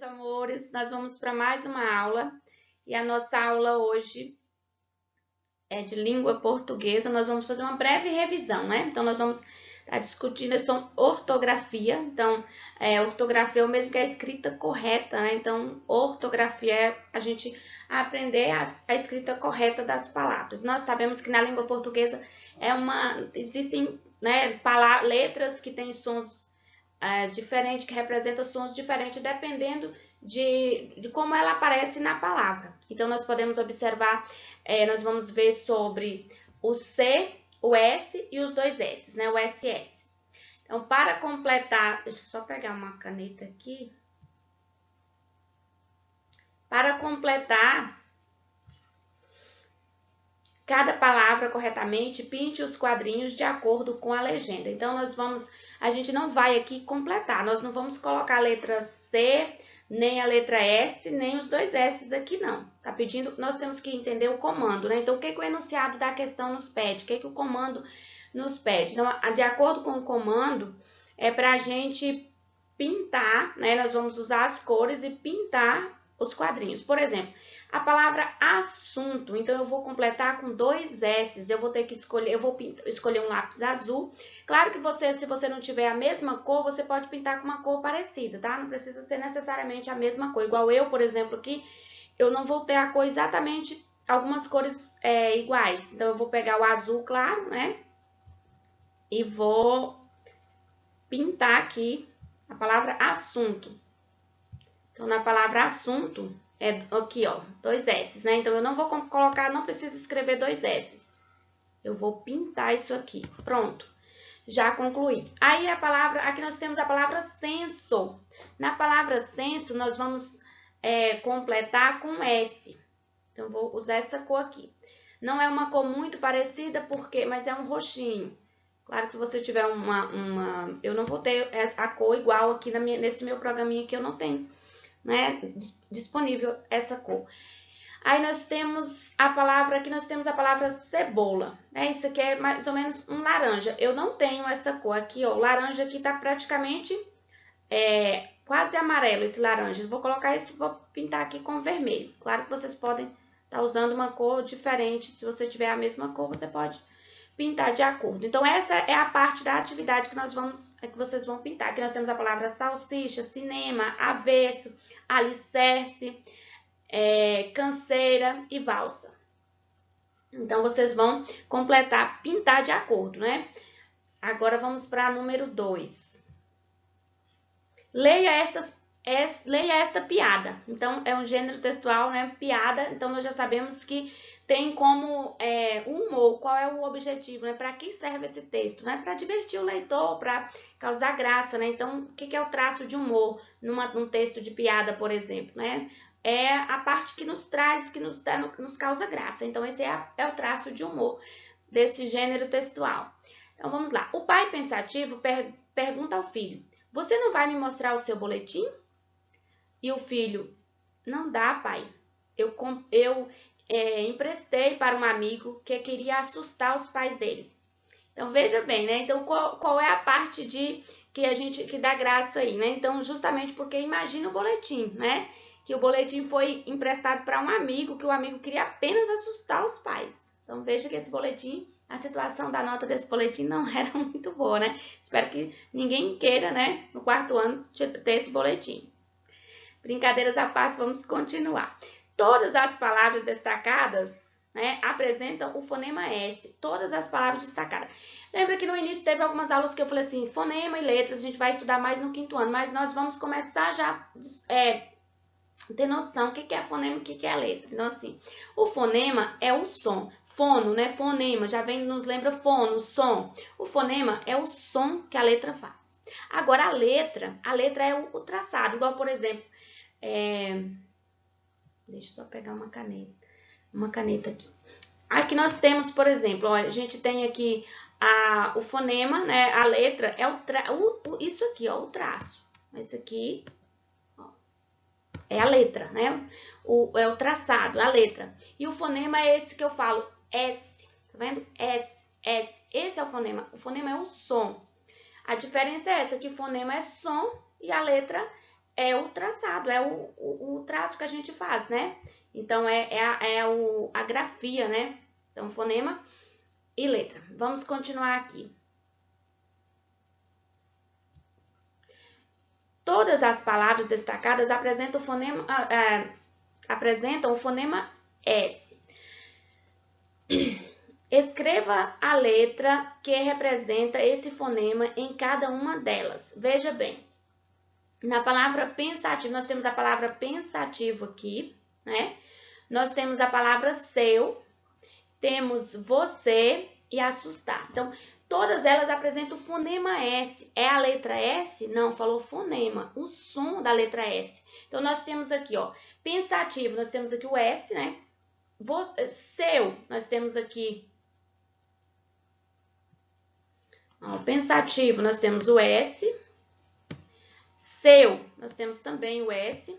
amores, nós vamos para mais uma aula e a nossa aula hoje é de língua portuguesa. Nós vamos fazer uma breve revisão, né? Então, nós vamos estar discutindo sobre ortografia. Então, ortografia é o mesmo que a escrita correta, né? Então, ortografia é a gente aprender a escrita correta das palavras. Nós sabemos que na língua portuguesa existem, né, letras que têm sons diferente, que representa sons diferentes, dependendo de como ela aparece na palavra. Então, nós podemos observar, nós vamos ver sobre o C, o S e os dois S, né? O SS. Então, para completar, deixa eu só pegar uma caneta aqui. Para completar cada palavra corretamente, pinte os quadrinhos de acordo com a legenda. Então, a gente não vai aqui completar, nós não vamos colocar a letra C, nem a letra S, nem os dois S aqui não. Tá pedindo, nós temos que entender o comando, né? Então, o que o enunciado da questão nos pede? O que o comando nos pede? Então, de acordo com o comando, é para a gente pintar, né? Nós vamos usar as cores e pintar os quadrinhos. Por exemplo, a palavra assunto, então eu vou completar com dois S's, eu vou ter que escolher, escolher um lápis azul. Claro que se você não tiver a mesma cor, você pode pintar com uma cor parecida, tá? Não precisa ser necessariamente a mesma cor. Igual eu, por exemplo, aqui, eu não vou ter a cor exatamente, algumas cores iguais. Então, eu vou pegar o azul claro, né? E vou pintar aqui a palavra assunto. Então, na palavra assunto, aqui, ó, dois S's, né? Então, eu não vou colocar, não preciso escrever dois S's. Eu vou pintar isso aqui. Pronto. Já concluí. Aí, aqui nós temos a palavra censo. Na palavra censo, nós vamos completar com S. Então, eu vou usar essa cor aqui. Não é uma cor muito parecida, mas é um roxinho. Claro que se você tiver eu não vou ter a cor igual aqui nesse meu programinha aqui, eu não tenho, né, disponível essa cor. Aí nós temos a palavra cebola, né? Isso aqui é mais ou menos um laranja. Eu não tenho essa cor aqui, ó. O laranja aqui tá praticamente quase amarelo, esse laranja. Eu vou colocar vou pintar aqui com vermelho. Claro que vocês podem estar usando uma cor diferente. Se você tiver a mesma cor, você pode pintar de acordo. Então, essa é a parte da atividade que vocês vão pintar. Aqui nós temos a palavra salsicha, cinema, avesso, alicerce, canseira e valsa. Então, vocês vão completar, pintar de acordo, né? Agora, vamos para número 2. Leia esta piada. Então, é um gênero textual, né? Piada. Então, nós já sabemos que tem como humor, qual é o objetivo, né? Para que serve esse texto, né? Para divertir o leitor, para causar graça, né? Então, o que é o traço de humor num texto de piada, por exemplo, né? É a parte que nos traz, que nos causa graça. Então, esse é o traço de humor desse gênero textual. Então, vamos lá. O pai pensativo pergunta ao filho: você não vai me mostrar o seu boletim? E o filho: não dá, pai. Eu emprestei para um amigo que queria assustar os pais deles. Então, veja bem, né? Então, qual é a parte que dá graça aí, né? Então, justamente porque imagina o boletim, né? Que o boletim foi emprestado para um amigo, que o amigo queria apenas assustar os pais. Então, veja que esse boletim, a situação da nota desse boletim não era muito boa, né? Espero que ninguém queira, né, no quarto ano, ter esse boletim. Brincadeiras à parte, vamos continuar. Todas as palavras destacadas, né, apresentam o fonema S. Todas as palavras destacadas. Lembra que no início teve algumas aulas que eu falei assim, fonema e letras, a gente vai estudar mais no quinto ano, mas nós vamos começar já ter noção o que é fonema e o que é letra. Então, assim, o fonema é o som. Fono, né? Fonema, já nos lembra fono, som. O fonema é o som que a letra faz. Agora, a letra é o traçado. Igual, por exemplo, deixa eu só pegar uma caneta aqui. Aqui nós temos, por exemplo, ó, a gente tem aqui o fonema, né? A letra é isso aqui, ó, o traço. Esse aqui, ó, é a letra, né? É o traçado, a letra. E o fonema é esse que eu falo, S. Tá vendo? S, S. Esse é o fonema. O fonema é o som. A diferença é essa, que fonema é som e a letra é o traçado, é o traço que a gente faz, né? Então, a grafia, né? Então, fonema e letra. Vamos continuar aqui. Todas as palavras destacadas apresentam o fonema S. Escreva a letra que representa esse fonema em cada uma delas. Veja bem, na palavra pensativo, nós temos a palavra pensativo aqui, né? Nós temos a palavra seu, temos você e assustar. Então, todas elas apresentam o fonema S. É a letra S? Não, falou fonema, o som da letra S. Então, nós temos aqui, ó, pensativo, nós temos aqui o S, né? Seu, nós temos aqui, ó, pensativo, nós temos o S. Seu, nós temos também o S.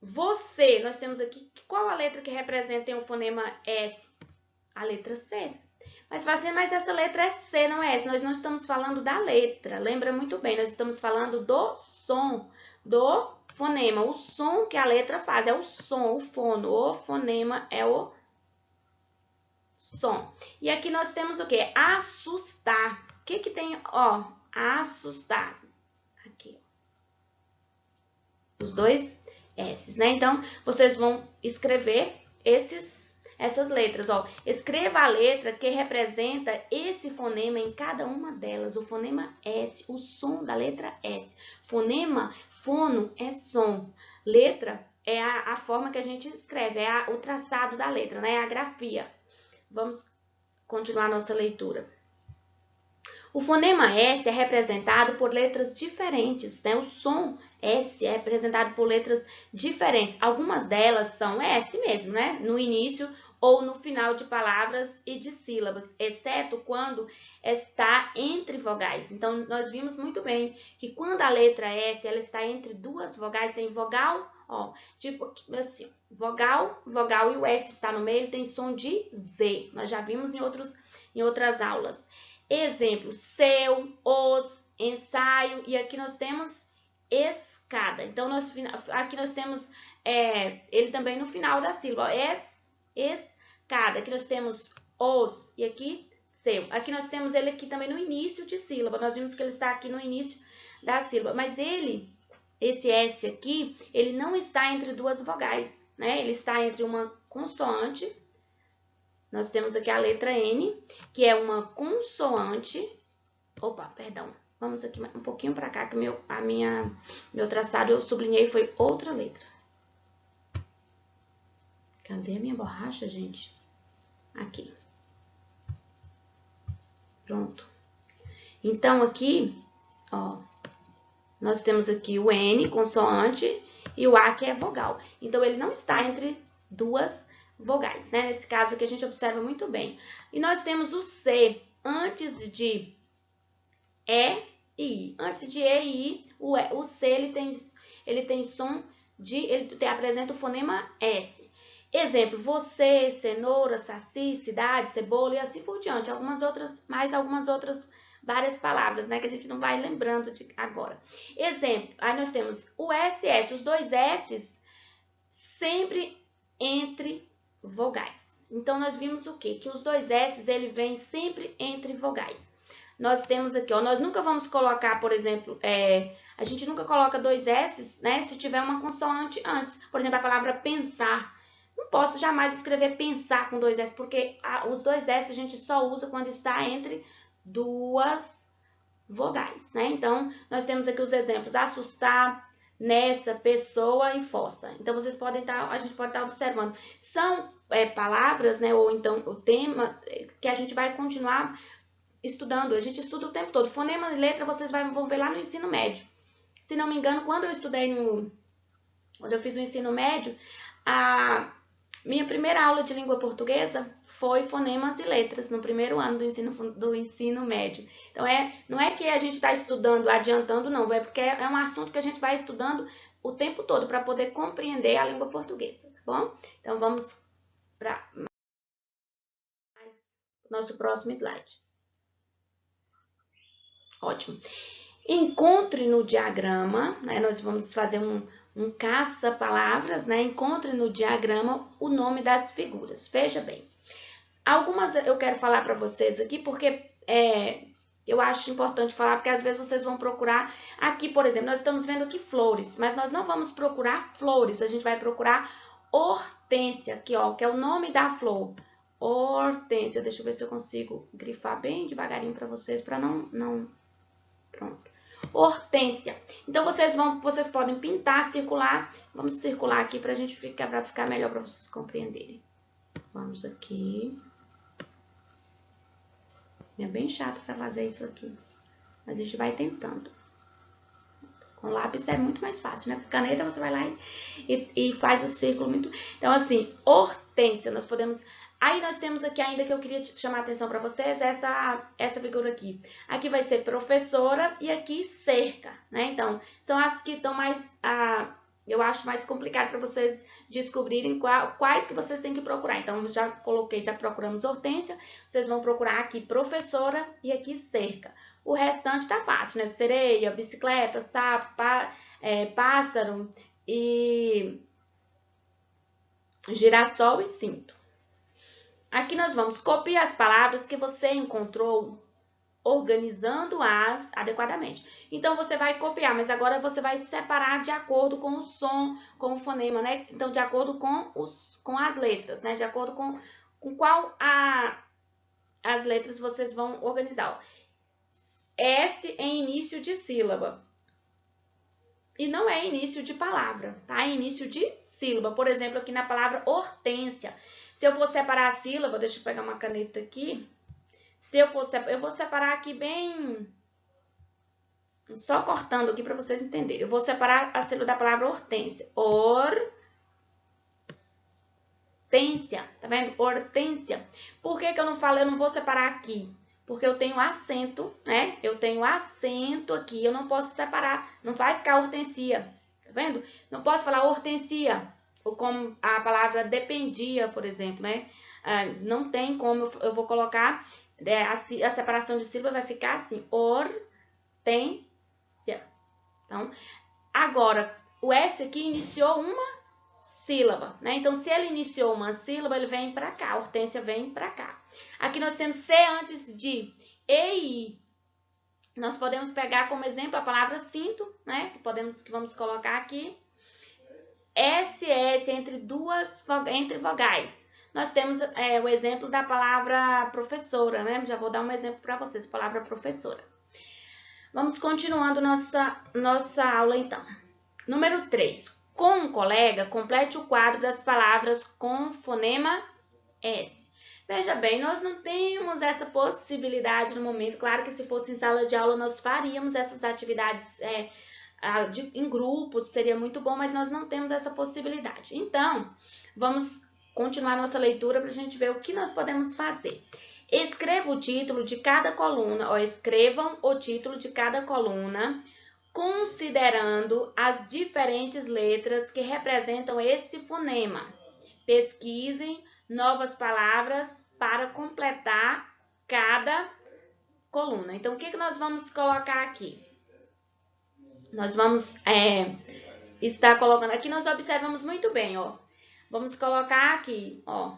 Você, nós temos aqui, qual a letra que representa o fonema S? A letra C. Mas essa letra é C, não é S. Nós não estamos falando da letra. Lembra muito bem, nós estamos falando do som, do fonema. O som que a letra faz é o som, o fono. O fonema é o som. E aqui nós temos o quê? Assustar. O que que tem? Ó, assustar. Aqui, os dois S's, né? Então, vocês vão escrever essas letras, ó. Escreva a letra que representa esse fonema em cada uma delas. O fonema S, o som da letra S. Fonema, fono é som. Letra é a forma que a gente escreve, é o traçado da letra, né? É a grafia. Vamos continuar nossa leitura. O fonema S é representado por letras diferentes, né? O som S é representado por letras diferentes. Algumas delas são S mesmo, né? No início ou no final de palavras e de sílabas, exceto quando está entre vogais. Então, nós vimos muito bem que quando a letra S ela está entre duas vogais, tem vogal, ó, tipo assim, vogal, vogal e o S está no meio, ele tem som de Z. Nós já vimos em outras aulas. Exemplo, seu, os, ensaio, e aqui nós temos escada. Então, aqui nós temos ele também no final da sílaba, escada. Aqui nós temos os, e aqui seu. Aqui nós temos ele aqui também no início de sílaba. Nós vimos que ele está aqui no início da sílaba, mas esse S aqui, ele não está entre duas vogais, né? Ele está entre uma consoante. Nós temos aqui a letra N, que é uma consoante. Opa, perdão. Vamos aqui um pouquinho para cá, que meu traçado eu sublinhei foi outra letra. Cadê a minha borracha, gente? Aqui. Pronto. Então, aqui, ó, nós temos aqui o N, consoante, e o A, que é vogal. Então, ele não está entre duas vogais, né? Nesse caso aqui a gente observa muito bem. E nós temos o C antes de E e I. Antes de E e I, o C ele tem som de, apresenta o fonema S. Exemplo, você, cenoura, saci, cidade, cebola e assim por diante. Algumas outras várias palavras, né? Que a gente não vai lembrando agora. Exemplo, aí nós temos o SS, os dois S's sempre entre vogais. Então, nós vimos o quê? Que os dois S's, ele vem sempre entre vogais. Nós temos aqui, ó, nós nunca vamos colocar, por exemplo, a gente nunca coloca dois S's, né, se tiver uma consoante antes. Por exemplo, a palavra pensar. Não posso jamais escrever pensar com dois S, porque os dois S a gente só usa quando está entre duas vogais, né? Então, nós temos aqui os exemplos, assustar, nessa, pessoa e fossa. Então, a gente pode estar observando. São palavras, né, ou então o tema que a gente vai continuar estudando. A gente estuda o tempo todo. Fonema e letra vocês vão ver lá no ensino médio. Se não me engano, quando eu fiz o ensino médio, a minha primeira aula de língua portuguesa foi fonemas e letras, no primeiro ano do ensino médio. Então, não é que a gente está estudando, adiantando, não, é porque é um assunto que a gente vai estudando o tempo todo para poder compreender a língua portuguesa, tá bom? Então, vamos para nosso próximo slide. Ótimo. Encontre no diagrama, né? Nós vamos fazer um caça-palavras, né? Encontre no diagrama o nome das figuras. Veja bem. Algumas eu quero falar para vocês aqui, porque eu acho importante falar, porque às vezes vocês vão procurar aqui, por exemplo, nós estamos vendo aqui flores, mas nós não vamos procurar flores, a gente vai procurar hortênsia, aqui, ó, que é o nome da flor. Hortênsia, deixa eu ver se eu consigo grifar bem devagarinho para vocês, para não... Pronto. Hortênsia. Então, vocês podem pintar, circular. Vamos circular aqui para ficar melhor para vocês compreenderem. Vamos aqui. É bem chato para fazer isso aqui, mas a gente vai tentando. Com lápis é muito mais fácil, né? Com caneta você vai lá e faz o círculo muito... Então, assim, hortênsia, nós podemos... Aí nós temos aqui ainda que eu queria chamar a atenção para vocês, essa figura aqui. Aqui vai ser professora e aqui cerca, né? Então, são as que estão mais... eu acho mais complicado para vocês descobrirem quais que vocês têm que procurar. Então, já procuramos hortênsia, vocês vão procurar aqui professora e aqui cerca. O restante tá fácil, né? Sereia, bicicleta, sapo, pássaro e girassol e cinto. Aqui nós vamos copiar as palavras que você encontrou, organizando-as adequadamente. Então, você vai copiar, mas agora você vai separar de acordo com o som, com o fonema, né? Então, de acordo com as letras, né? De acordo com qual as letras vocês vão organizar. S é início de sílaba. E não é início de palavra, tá? É início de sílaba. Por exemplo, aqui na palavra hortênsia. Se eu for separar a sílaba, deixa eu pegar uma caneta aqui. Eu vou separar aqui bem... Só cortando aqui para vocês entenderem. Eu vou separar a sílaba da palavra hortênsia. Hortênsia. Tá vendo? Hortênsia. Por que eu não falo, eu não vou separar aqui? Porque eu tenho acento, né? Eu tenho acento aqui. Eu não posso separar. Não vai ficar hortensia. Tá vendo? Não posso falar hortensia. Ou como a palavra dependia, por exemplo, né? Não tem como eu vou colocar... A separação de sílaba vai ficar assim, hortênsia. Então, agora, o S aqui iniciou uma sílaba, né? Então, se ele iniciou uma sílaba, ele vem para cá, a hortênsia vem para cá. Aqui nós temos C antes de E e I. Nós podemos pegar como exemplo a palavra cinto, né? Que vamos colocar aqui. SS entre vogais. Nós temos o exemplo da palavra professora, né? Já vou dar um exemplo para vocês, palavra professora. Vamos continuando nossa aula, então. Número 3. Com um colega, complete o quadro das palavras com fonema S. Veja bem, nós não temos essa possibilidade no momento. Claro que se fosse em sala de aula, nós faríamos essas atividades em grupos, seria muito bom, mas nós não temos essa possibilidade. Então, vamos continuar nossa leitura para a gente ver o que nós podemos fazer. Escreva o título de cada coluna, escrevam o título de cada coluna, considerando as diferentes letras que representam esse fonema. Pesquisem novas palavras para completar cada coluna. Então, o que nós vamos colocar aqui? Nós vamos estar colocando... Aqui nós observamos muito bem, ó. Vamos colocar aqui, ó.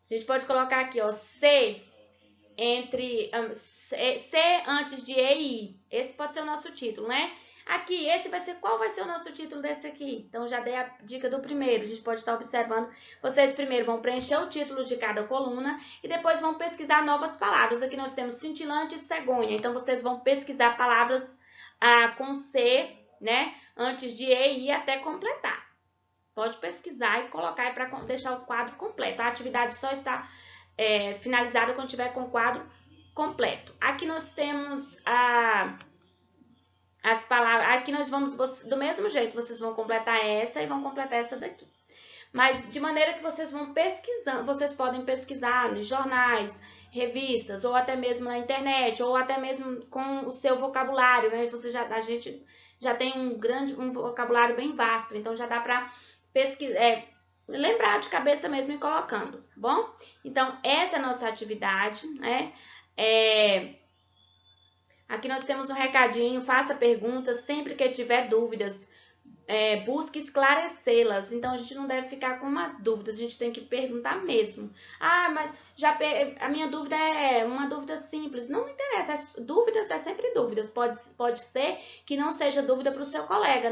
A gente pode colocar aqui, ó, C antes de E e I. Esse pode ser o nosso título, né? Aqui, qual vai ser o nosso título desse aqui? Então, já dei a dica do primeiro. A gente pode estar observando. Vocês primeiro vão preencher o título de cada coluna e depois vão pesquisar novas palavras. Aqui nós temos cintilante e cegonha. Então, vocês vão pesquisar palavras com C, né? Antes de E e I até completar. Pode pesquisar e colocar para deixar o quadro completo. A atividade só está finalizada quando tiver com o quadro completo. Aqui nós temos as palavras. Aqui nós vamos, do mesmo jeito, vocês vão completar essa e vão completar essa daqui. Mas de maneira que vocês vão pesquisando, vocês podem pesquisar nos jornais, revistas, ou até mesmo na internet, ou até mesmo com o seu vocabulário, né? A gente já tem um vocabulário bem vasto, então já dá para pesquisar, lembrar de cabeça mesmo e colocando, tá bom? Então, essa é a nossa atividade, né? Aqui nós temos um recadinho, faça perguntas sempre que tiver dúvidas. Busque esclarecê-las. Então, a gente não deve ficar com umas dúvidas, a gente tem que perguntar mesmo. Ah, mas a minha dúvida é uma dúvida simples. Não me interessa, dúvidas é sempre dúvidas. Pode ser que não seja dúvida para o seu colega,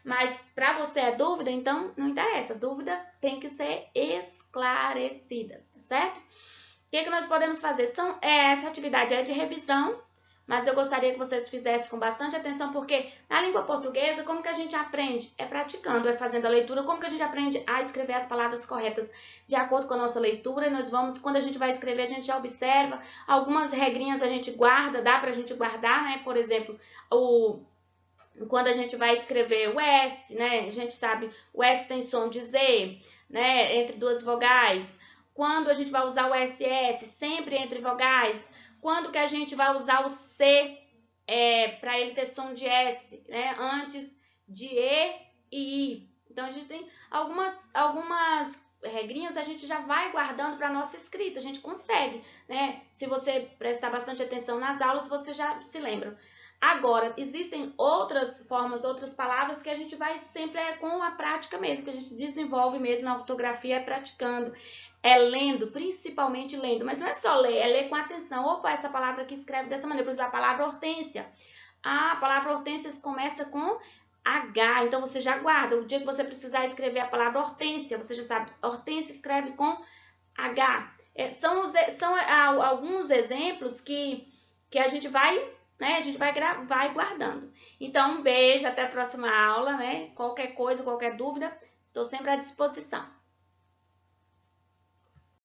mas para você é dúvida, então não interessa. Dúvida tem que ser esclarecidas, tá certo? O que nós podemos fazer? Essa atividade é de revisão, mas eu gostaria que vocês fizessem com bastante atenção, porque na língua portuguesa, como que a gente aprende? É praticando, é fazendo a leitura. Como que a gente aprende a escrever as palavras corretas de acordo com a nossa leitura? E quando a gente vai escrever, a gente já observa. Algumas regrinhas a gente guarda, dá pra gente guardar, né? Por exemplo, quando a gente vai escrever o S, né? A gente sabe, o S tem som de Z, né? Entre duas vogais. Quando a gente vai usar o SS, sempre entre vogais. Quando que a gente vai usar o C para ele ter som de S, né? Antes de E e I. Então, a gente tem algumas regrinhas, a gente já vai guardando para a nossa escrita, a gente consegue, né? Se você prestar bastante atenção nas aulas, você já se lembra. Agora, existem outras formas, outras palavras que a gente vai sempre com a prática mesmo, que a gente desenvolve mesmo a ortografia praticando. Lendo, principalmente lendo, mas não é só ler, é ler com atenção. Opa, essa palavra aqui escreve dessa maneira, por exemplo, a palavra hortênsia. A palavra hortência começa com H, então você já guarda. O dia que você precisar escrever a palavra hortência, você já sabe, hortência escreve com H. São alguns exemplos que a gente vai, né, a gente vai guardando. Então, um beijo, até a próxima aula, né? Qualquer coisa, qualquer dúvida, estou sempre à disposição.